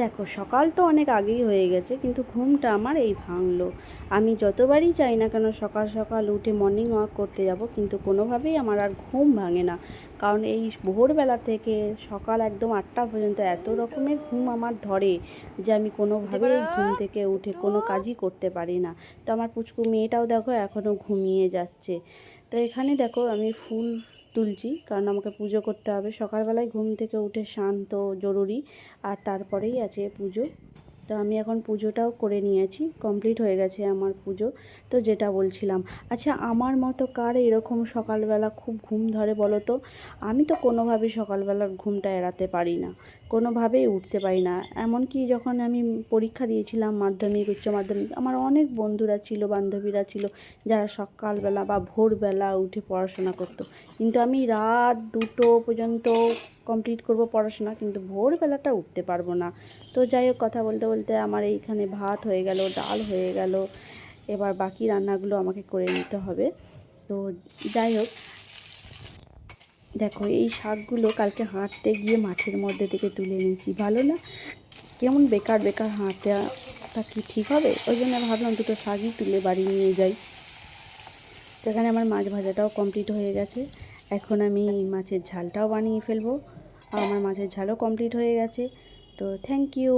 দেখো সকাল তো অনেক আগেই হয়ে গেছে, কিন্তু ঘুমটা আমার এই ভাঙলো। আমি যতবারই চাই না কেন সকাল সকাল উঠে মর্নিং ওয়াক করতে যাব, কিন্তু কোনোভাবেই আমার আর ঘুম ভাঙে না। কারণ এই ভোরবেলা থেকে সকাল একদম 8টা পর্যন্ত এত রকমের ঘুম আমার ধরে যে আমি কোনোভাবেই এই ঘুম থেকে উঠে কোনো কাজই করতে পারি না। তো আমার পুচকু মেয়েটাও দেখো এখনও ঘুমিয়ে যাচ্ছে। তো এখানে দেখো আমি ফুল তুলছি, কারণ আমাকে পুজো করতে হবে। সকালবেলায় ঘুম থেকে উঠে স্নান তো জরুরি, আর তারপরেই আছে পুজো। তো আমি এখন পুজোটাও করে নিয়েছি, কমপ্লিট হয়ে গেছে আমার পুজো। তো যেটা বলছিলাম, আচ্ছা আমার মতো কার এরকম সকালবেলা খুব ঘুম ধরে বলো তো? আমি তো কোনোভাবেই সকালবেলার ঘুমটা এড়াতে পারি না, কোনোভাবেই উঠতে পারি না। এমনকি যখন আমি পরীক্ষা দিয়েছিলাম মাধ্যমিক উচ্চ মাধ্যমিক, আমার অনেক বন্ধুরা ছিল, বান্ধবীরা ছিল, যারা সকালবেলা বা ভোরবেলা উঠে পড়াশোনা করতো, কিন্তু আমি রাত 2টো পর্যন্ত কমপ্লিট করব পড়াশোনা, কিন্তু ভোরবেলাটা উঠতে পারবো না। তো যাই হোক, কথা বলতে বলতে আমার এইখানে ভাত হয়ে গেল, ডাল হয়ে গেল, এবার বাকি রান্নাগুলো আমাকে করে নিতে হবে। তো যাই হোক, দেখো এই শাকগুলো কালকে হাঁটতে গিয়ে মাঠের মধ্যে থেকে তুলে নিয়েছি। ভালো না? কেমন বেকার বেকার হাঁটাটা কি ঠিক হবে? ওই জন্য ভাবলাম দুটো শাকই তুলে বাড়ি নিয়ে যাই। তো এখানে আমার মাছ ভাজাটাও কমপ্লিট হয়ে গেছে। এখন আমি মাছের ঝালটাও বানিয়ে ফেলবো। আমার মাছের ঝালও কমপ্লিট হয়ে গেছে। তো থ্যাংক ইউ।